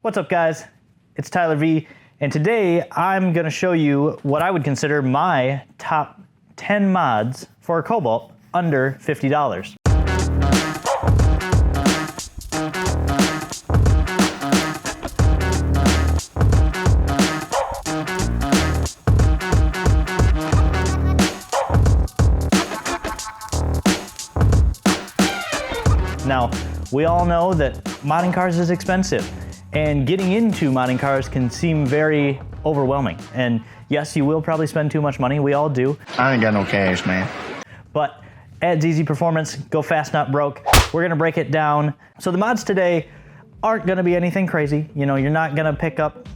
What's up, guys? It's Tyler V, and today I'm going to show you what I would consider my top 10 mods for a Cobalt under $50. Now, we all know that modding cars is expensive, and getting into modding cars can seem very overwhelming. And yes, you will probably spend too much money. We all do. I ain't got no cash, man. But at ZZPerformance, go fast, not broke. We're gonna break it down. So the mods today aren't gonna be anything crazy. You know, you're not gonna pick up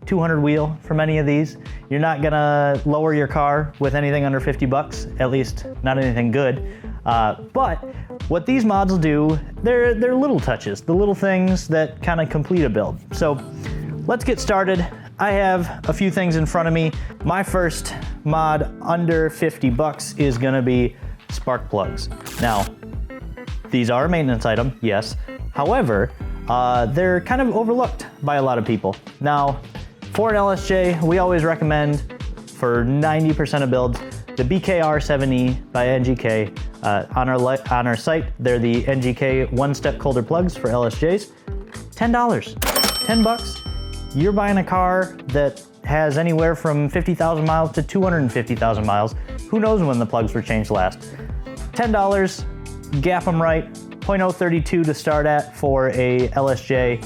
200 wheel from any of these. You're not gonna lower your car with anything under 50 bucks, at least not anything good. But what these mods will do, they're little touches, the little things that kind of complete a build. So let's get started. I have a few things in front of me. My first mod under 50 bucks is gonna be spark plugs. Now, these are a maintenance item, yes. However, they're kind of overlooked by a lot of people. Now, for an LSJ, we always recommend for 90% of builds, the BKR7E by NGK. On our site, they're the NGK one-step colder plugs for LSJs. $10, 10 bucks. You're buying a car that has anywhere from 50,000 miles to 250,000 miles. Who knows when the plugs were changed last? $10, gap them right, 0.032 to start at for a LSJ.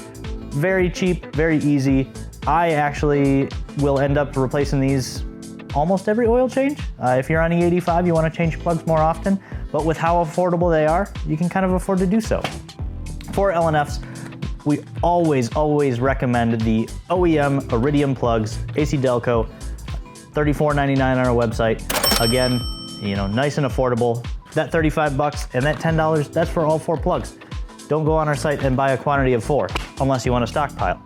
Very cheap, very easy. I actually will end up replacing these almost every oil change. If you're on E85, you want to change plugs more often, but with how affordable they are, you can kind of afford to do so. For LNFs, we always recommend the OEM Iridium plugs, AC Delco, $34.99 on our website. Again, you know, nice and affordable. That 35 bucks and that $10, that's for all 4 plugs. Don't go on our site and buy a quantity of 4, unless you want to stockpile.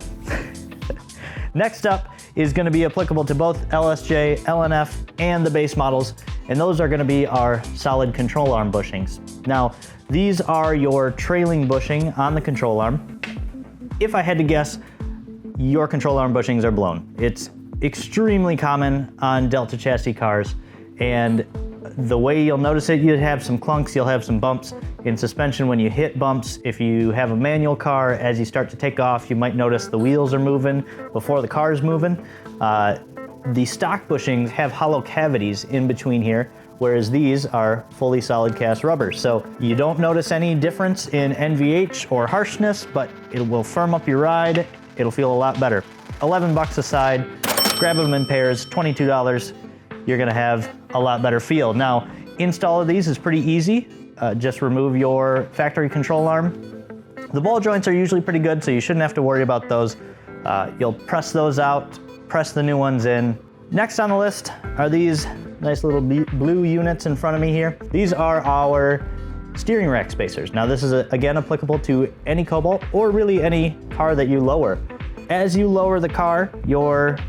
Next up is going to be applicable to both LSJ, LNF, and the base models, and those are going to be our solid control arm bushings. Now, these are your trailing bushing on the control arm. If I had to guess, your control arm bushings are blown. It's extremely common on Delta chassis cars, and the way you'll notice it, you have some clunks, you'll have some bumps in suspension when you hit bumps. If you have a manual car, as you start to take off, you might notice the wheels are moving before the car is moving. The stock bushings have hollow cavities in between here, whereas these are fully solid cast rubber. So you don't notice any difference in NVH or harshness, but it will firm up your ride. It'll feel a lot better. 11 bucks a side, grab them in pairs, $22. You're gonna have a lot better feel. Now, install of these is pretty easy. Just remove your factory control arm. The ball joints are usually pretty good, so you shouldn't have to worry about those. You'll press those out, press the new ones in. Next on the list are these nice little blue units in front of me here. These are our steering rack spacers. Now this is again applicable to any Cobalt or really any car that you lower. As you lower the car, your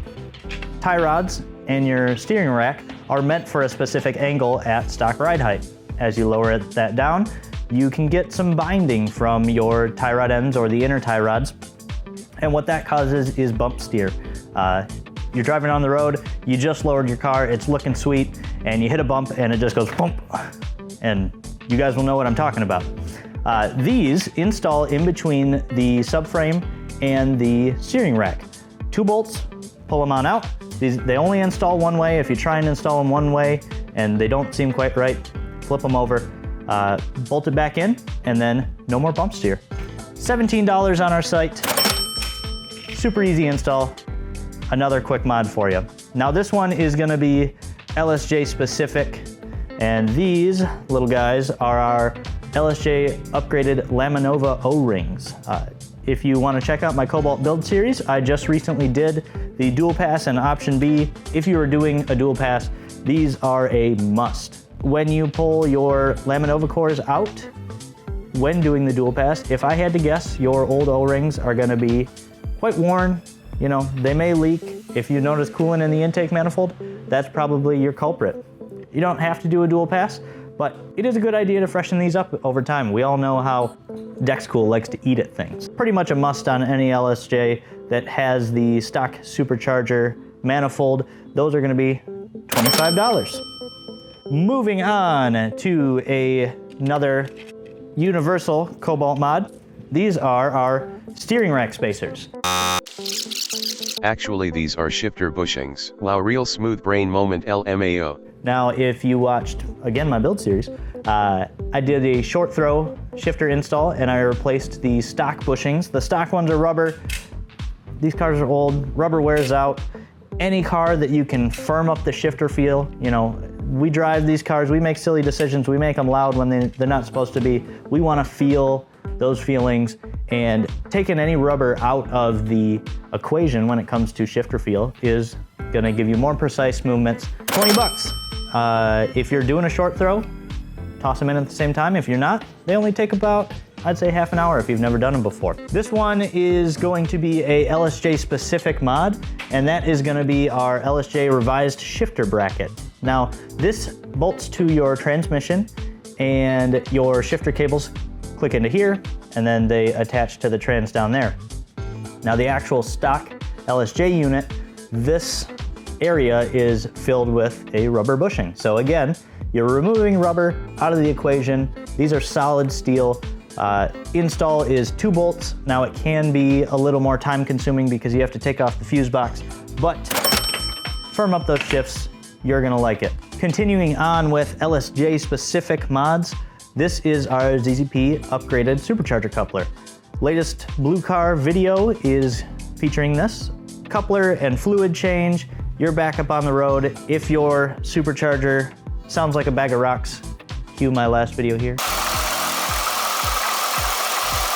tie rods and your steering rack are meant for a specific angle at stock ride height. As you lower that down, you can get some binding from your tie rod ends or the inner tie rods. And what that causes is bump steer. You're driving on the road, you just lowered your car, it's looking sweet, and you hit a bump and it just goes bump. And you guys will know what I'm talking about. These install in between the subframe and the steering rack. 2 bolts, pull them on out. They only install one way. If you try and install them one way and they don't seem quite right, flip them over, bolt it back in, and then no more bump steer. $17 on our site. Super easy install. Another quick mod for you. Now this one is gonna be LSJ specific, and these little guys are our LSJ upgraded Laminova O-rings. If you want to check out my Cobalt build series, I just recently did the dual pass and option B. If you are doing a dual pass, these are a must. When you pull your Laminova cores out, when doing the dual pass, if I had to guess, your old O-rings are gonna be quite worn. You know, they may leak. If you notice coolant in the intake manifold, that's probably your culprit. You don't have to do a dual pass, But it is a good idea to freshen these up over time. We all know how Dexcool likes to eat at things. Pretty much a must on any LSJ that has the stock Supercharger manifold. Those are gonna be $25. Moving on to another universal Cobalt mod. These are our steering rack spacers. Actually, these are shifter bushings. Wow, real smooth brain moment, LMAO. Now, if you watched, again, my build series, I did a short throw shifter install and I replaced the stock bushings. The stock ones are rubber. These cars are old, rubber wears out. Any car that you can firm up the shifter feel, you know, we drive these cars, we make silly decisions, we make them loud when they're not supposed to be. We want to feel those feelings, and taking any rubber out of the equation when it comes to shifter feel is gonna give you more precise movements. 20 bucks. If you're doing a short throw, toss them in at the same time. If you're not, they only take about, I'd say, half an hour if you've never done them before. This one is going to be a LSJ specific mod, and that is gonna be our LSJ revised shifter bracket. Now, this bolts to your transmission and your shifter cables click into here, and then they attach to the trans down there. Now, the actual stock LSJ unit, this area is filled with a rubber bushing. So again, you're removing rubber out of the equation. These are solid steel. Install is 2 bolts. Now, it can be a little more time consuming because you have to take off the fuse box, but firm up those shifts, you're gonna like it. Continuing on with LSJ specific mods, this is our ZZP upgraded supercharger coupler. Latest Blue Car video is featuring this. Coupler and fluid change, you're back up on the road. If your supercharger sounds like a bag of rocks, cue my last video here.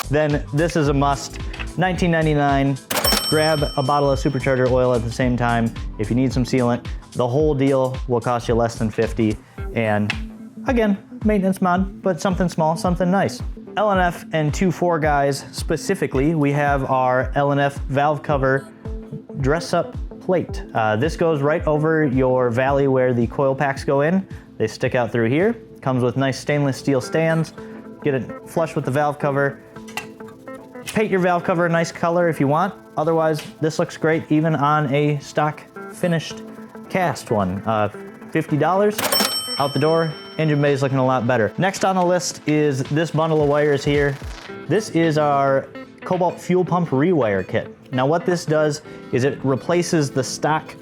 Then this is a must. $19.99. Grab a bottle of supercharger oil at the same time. If you need some sealant, the whole deal will cost you less than $50. And again, maintenance mod, but something small, something nice. LNF and 2.4 guys specifically, we have our LNF valve cover dress-up plate. This goes right over your valley where the coil packs go in. They stick out through here. Comes with nice stainless steel stands. Get it flush with the valve cover. Paint your valve cover a nice color if you want. Otherwise, this looks great even on a stock finished cast one. $50 out the door. Engine bay is looking a lot better. Next on the list is this bundle of wires here. This is our Cobalt fuel pump rewire kit. Now, what this does is it replaces the stock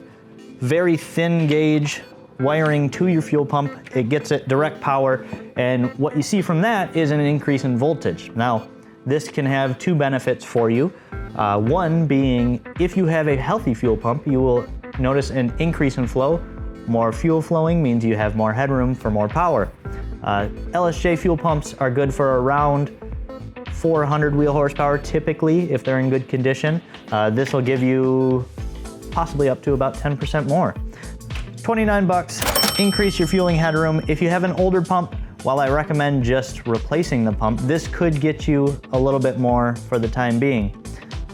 very thin gauge wiring to your fuel pump. It gets it direct power, and what you see from that is an increase in voltage. Now, this can have 2 benefits for you. One being, if you have a healthy fuel pump, you will notice an increase in flow. More fuel flowing means you have more headroom for more power. LSJ fuel pumps are good for around 400 wheel horsepower typically if they're in good condition. This will give you possibly up to about 10% more. 29 bucks, increase your fueling headroom. If you have an older pump, while I recommend just replacing the pump, this could get you a little bit more for the time being.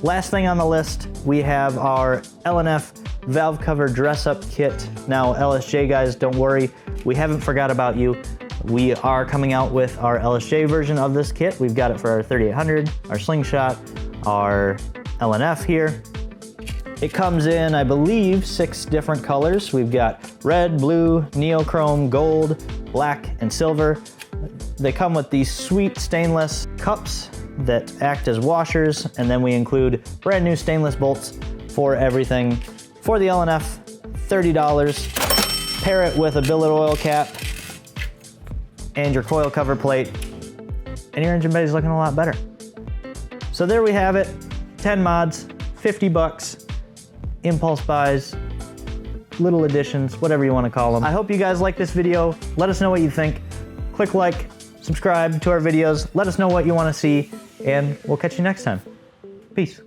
Last thing on the list, we have our LNF valve cover dress-up kit. Now, LSJ guys, don't worry, we haven't forgot about you. We are coming out with our LSJ version of this kit. We've got it for our 3800, our Slingshot, our LNF here. It comes in, I believe, 6 different colors. We've got red, blue, neochrome, gold, black, and silver. They come with these sweet stainless cups that act as washers, and then we include brand new stainless bolts for everything. For the LNF, $30. Pair it with a billet oil cap and your coil cover plate, and your engine bay is looking a lot better. So there we have it, 10 mods, 50 bucks, impulse buys, little additions, whatever you want to call them. I hope you guys like this video. Let us know what you think. Click like, subscribe to our videos, let us know what you want to see, and we'll catch you next time. Peace.